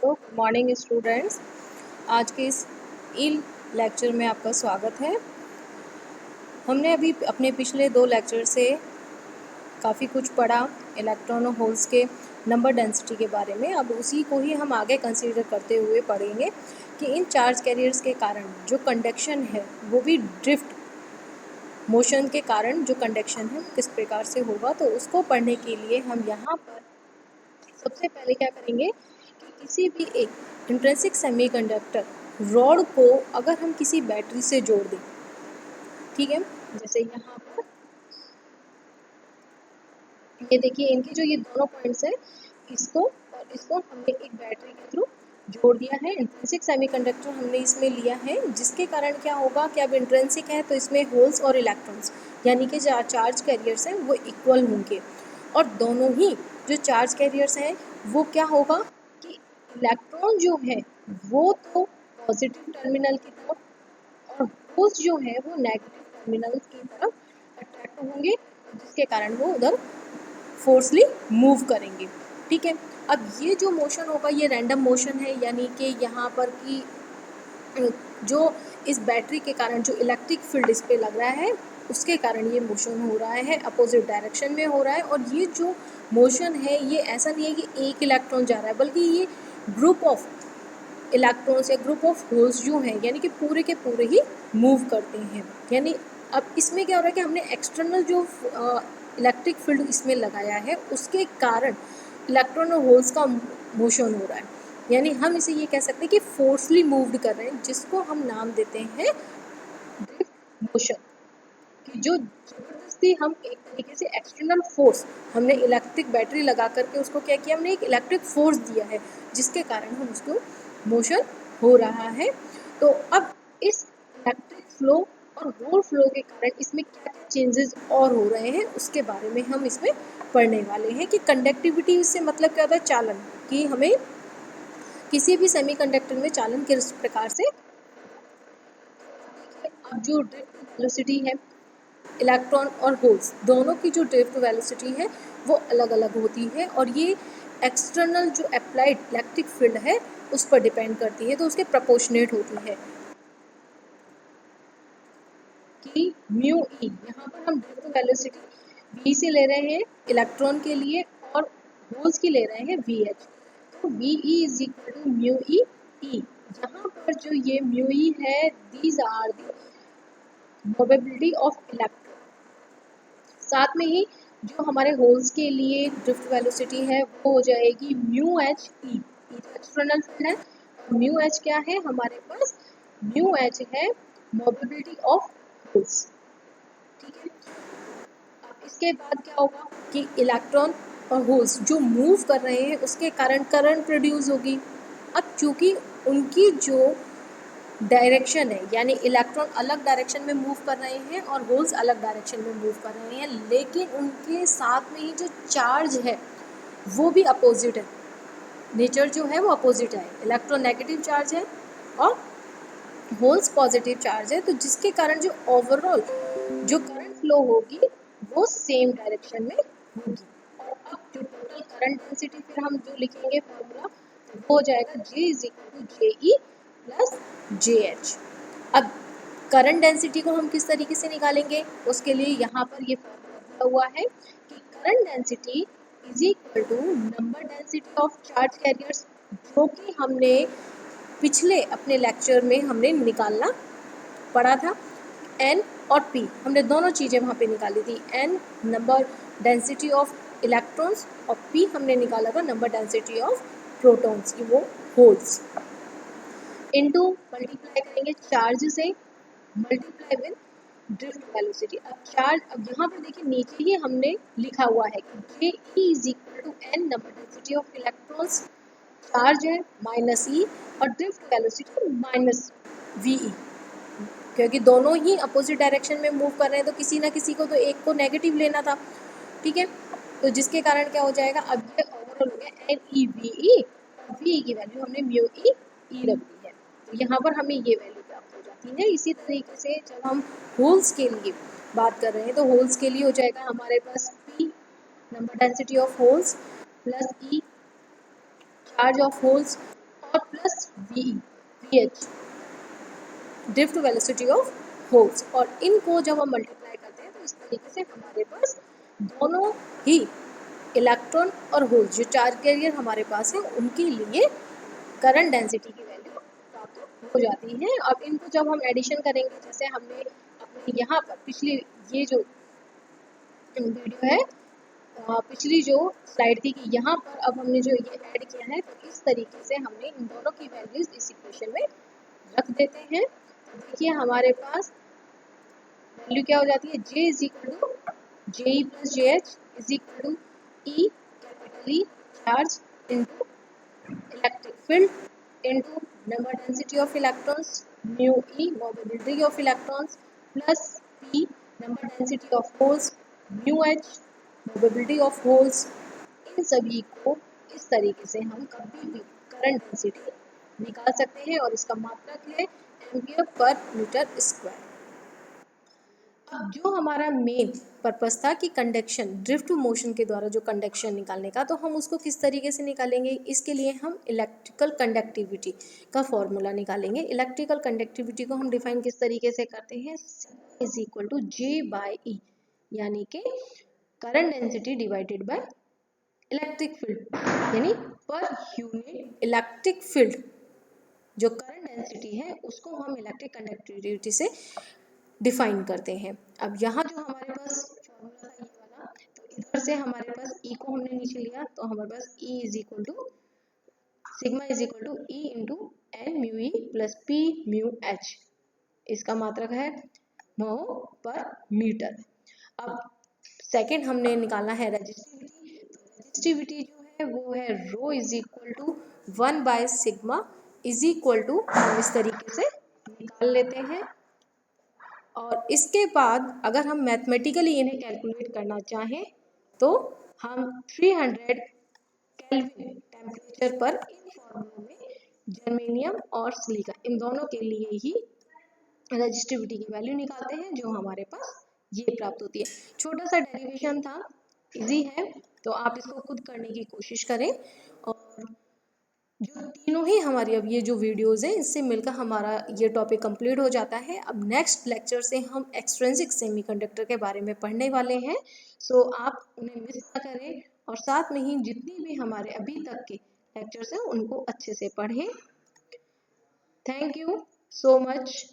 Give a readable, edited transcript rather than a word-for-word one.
तो good morning students. आज के इस ई लेक्चर में आपका स्वागत है। हमने अभी अपने पिछले 2 लेक्चर से काफ़ी कुछ पढ़ा इलेक्ट्रॉन और होल्स के नंबर डेंसिटी के बारे में। अब उसी को ही हम आगे कंसीडर करते हुए पढ़ेंगे कि इन चार्ज कैरियर्स के कारण जो कंडक्शन है वो भी ड्रिफ्ट मोशन के कारण जो कंडक्शन है वो किस प्रकार से होगा। तो उसको पढ़ने के लिए हम यहाँ पर सबसे पहले क्या करेंगे कि किसी भी एक इंट्रिंसिक सेमीकंडक्टर रॉड को अगर हम किसी बैटरी से जोड़ दें, ठीक है, जैसे यहाँ पर ये देखिए इनके जो ये दोनों पॉइंट्स हैं, इसको और इसको हमने एक बैटरी के थ्रू जोड़ दिया है। इंट्रिंसिक सेमीकंडक्टर हमने इसमें लिया है, जिसके कारण क्या होगा कि अब इंट्रिंसिक है तो इसमें होल्स और इलेक्ट्रॉन्स यानी कि जो चार्ज कैरियर्स हैं वो इक्वल होंगे, और दोनों ही जो चार्ज कैरियर्स हैं वो क्या होगा कि इलेक्ट्रॉन जो है वो तो पॉजिटिव टर्मिनल की तरफ और होल्स जो है वो नेगेटिव टर्मिनल की तरफ अट्रैक्ट होंगे, जिसके कारण वो उधर फोर्सली मूव करेंगे। ठीक है, अब ये जो मोशन होगा ये रैंडम मोशन है, यानी कि यहाँ पर कि जो इस बैटरी के कारण जो इलेक्ट्रिक फील्ड इस पे लग रहा है उसके कारण ये मोशन हो रहा है, अपोजिट डायरेक्शन में हो रहा है। और ये जो मोशन है ये ऐसा नहीं है कि एक इलेक्ट्रॉन जा रहा है, बल्कि ये ग्रुप ऑफ इलेक्ट्रॉन्स या ग्रुप ऑफ होल्स जो हैं यानी कि पूरे के पूरे ही मूव करते हैं। यानी अब इसमें क्या हो रहा है कि हमने एक्सटर्नल जो इलेक्ट्रिक फील्ड इसमें लगाया है उसके कारण इलेक्ट्रॉन और होल्स का मोशन हो रहा है, यानी हम इसे ये कह सकते हैं कि फोर्सली मूव्ड कर रहे हैं, जिसको हम नाम देते हैं ड्रिफ्ट मोशन। कि जो जबरदस्ती हम एक तरीके से एक्सटर्नल फोर्स हमने इलेक्ट्रिक बैटरी लगा करके उसको क्या किया, हमने एक इलेक्ट्रिक फोर्स दिया है जिसके कारण हम उसको मोशन हो रहा है। तो अब इस इलेक्ट्रिक फ्लो और होल फ्लो के कारण इसमें क्या क्या चेंजेस और हो रहे हैं उसके बारे में हम इसमें पढ़ने वाले हैं। कि कंडक्टिविटी से मतलब क्या होता है, चालन, कि हमें किसी भी सेमीकंडक्टर में चालन किस प्रकार से। अब जो ड्रिफ्ट वेलोसिटी है, इलेक्ट्रॉन और होल्स दोनों की जो ड्रिफ्ट वेलोसिटी है वो अलग अलग होती है, और ये एक्सटर्नल जो अप्लाइड इलेक्ट्रिक फील्ड है उस पर डिपेंड करती है, तो उसके प्रोपोर्शनेट होती है। कि म्यू ई, यहाँ पर हम ड्रिफ्ट वेलोसिटी वी से ले रहे हैं इलेक्ट्रॉन के लिए और होल्स की ले रहे हैं वी एच। तो v e is equal to mu E e. यहाँ पर जो ये म्यू ई है, these are the mobility of electron. साथ में ही जो हमारे होल्स के लिए ड्रिफ्ट वेलोसिटी है वो हो जाएगी mu H E, external field है। म्यू एच क्या है हमारे पास, म्यू एच है मोबिलिटी ऑफ होल्स। ठीक है, अब इसके बाद क्या होगा कि इलेक्ट्रॉन और होल्स जो मूव कर रहे हैं उसके कारण करंट प्रोड्यूस होगी। अब चूंकि उनकी जो डायरेक्शन है, यानी इलेक्ट्रॉन अलग डायरेक्शन में मूव कर रहे हैं और होल्स अलग डायरेक्शन में मूव कर रहे हैं, लेकिन उनके साथ में ही जो चार्ज है वो भी अपोजिट है। नेचर जो है वो अपोजिट है, इलेक्ट्रॉन नेगेटिव चार्ज है और होल्स पॉजिटिव चार्ज है, तो जिसके कारण जो ओवरऑल जो करंट फ्लो होगी वो सेम डायरेक्शन में होगी। और अब जो टोटल करंट डेंसिटी फिर हम जो लिखेंगे फॉर्मूला वो हो जाएगा J is equal to J E plus J H. अब करंट डेंसिटी को हम किस तरीके से निकालेंगे, उसके लिए यहाँ पर ये फॉर्मूला दिया हुआ है कि current density is equal to number density of charge carriers, जो कि हमने पिछले अपने लेक्चर में हमने निकालना पड़ा था। N और P हमने दोनों चीज़ें वहाँ पे निकाली थी, N number density of electrons और P हमने निकाला था नंबर डेंसिटी ऑफ प्रोटॉन्स की, वो होल्स। इनटू मल्टीप्लाई करेंगे चार्ज से, मल्टीप्लाई विद ड्रिफ्ट वेलोसिटी। अब चार्ज, अब यहाँ पर देखिए नीचे ही हमने लिखा हुआ है कि J e is equal to n number density of electrons, charge है माइनस ई और drift velocity minus v e, क्योंकि दोनों ही अपोजिट डायरेक्शन में मूव कर रहे हैं तो किसी ना किसी को तो एक को नेगेटिव लेना था। ठीक है, तो जिसके कारण क्या हो जाएगा, अब ये ओवरऑल हो गया N E V E, V की वैल्यू हमने म्यू ई ई रख दी है, तो यहाँ पर हमें ये वैल्यू प्राप्त हो जाती है। इसी तरीके से जब हम होल्स के लिए बात कर रहे हैं तो होल्स के लिए हो जाएगा हमारे पास p number density of holes plus e charge of holes और plus VH drift velocity of holes, और इनको जब हम मल्टीप्लाई करते हैं तो इस तरीके से हमारे पास दोनों ही इलेक्ट्रॉन और होल्स जो चार्ज कैरियर हमारे पास है उनके लिए करंट डेंसिटी की वैल्यू प्राप्त हो जाती है। अब इनको जब हम एडिशन करेंगे, जैसे हमने अपने यहाँ पर पिछली ये जो वीडियो है पिछली जो स्लाइड थी कि यहाँ पर अब हमने जो ये ऐड किया है, तो इस तरीके से हमने इन दोनों की वैल्यूज इस इक्वेशन में रख देते हैं। तो देखिए हमारे पास वैल्यू क्या हो जाती है, J is equal to JE plus JH is equal to E capital E charge into electric field into number density of electrons mu E mobility of electrons plus P number density of holes mu H mobility of holes. इन सभी को इस तरीके से हम कभी भी current density निकाल सकते हैं और इसका मात्रक है एम्पियर पर मीटर स्क्वायर। अब जो हमारा मेन पर्पस था कि कंडक्शन ड्रिफ्ट मोशन के द्वारा जो कंडक्शन निकालने का, तो हम उसको किस तरीके से निकालेंगे, इसके लिए हम इलेक्ट्रिकल कंडक्टिविटी का फॉर्मूला निकालेंगे। इलेक्ट्रिकल कंडक्टिविटी को हम डिफाइन किस तरीके से करते हैं, इज इक्वल टू J/E, यानी कि current density divided by electric field, यानी पर यूनिट इलेक्ट्रिक फील्ड जो करंट डेंसिटी है उसको हम इलेक्ट्रिक कंडक्टिविटी से डिफाइन करते हैं। अब यहाँ जो हमारे पास फॉर्मूला था ये वाला, तो इधर से हमारे पास E को हमने नीचे लिया, तो हमारे पास E is equal to sigma is equal to E into N mu E plus P mu H, इसका मात्रक है मोह पर मीटर। अब सेकेंड हमने निकालना है रेजिस्टिविटी, तो रेजिस्टिविटी जो है वो है rho is equal to 1 by sigma is equal to, हम इस तरीके से निकाल लेते हैं। और इसके बाद अगर हम मैथमेटिकली इन्हें कैलकुलेट करना चाहें तो हम 300 केल्विन टेम्परेचर पर इन फॉर्मूलों में जर्मेनियम और सिलिका इन दोनों के लिए ही रेजिस्टिविटी की वैल्यू निकालते हैं, जो हमारे पास ये प्राप्त होती है। छोटा सा डेरिवेशन था, इजी है, तो आप इसको खुद करने की कोशिश करें। और जो तीनों ही हमारी अब ये जो वीडियोस हैं इससे मिलकर हमारा ये टॉपिक कंप्लीट हो जाता है। अब नेक्स्ट लेक्चर से हम एक्सट्रिंसिक सेमीकंडक्टर के बारे में पढ़ने वाले हैं, सो आप उन्हें मिस ना करें और साथ में ही जितनी भी हमारे अभी तक के लेक्चर्स हैं उनको अच्छे से पढ़ें। Thank you so much.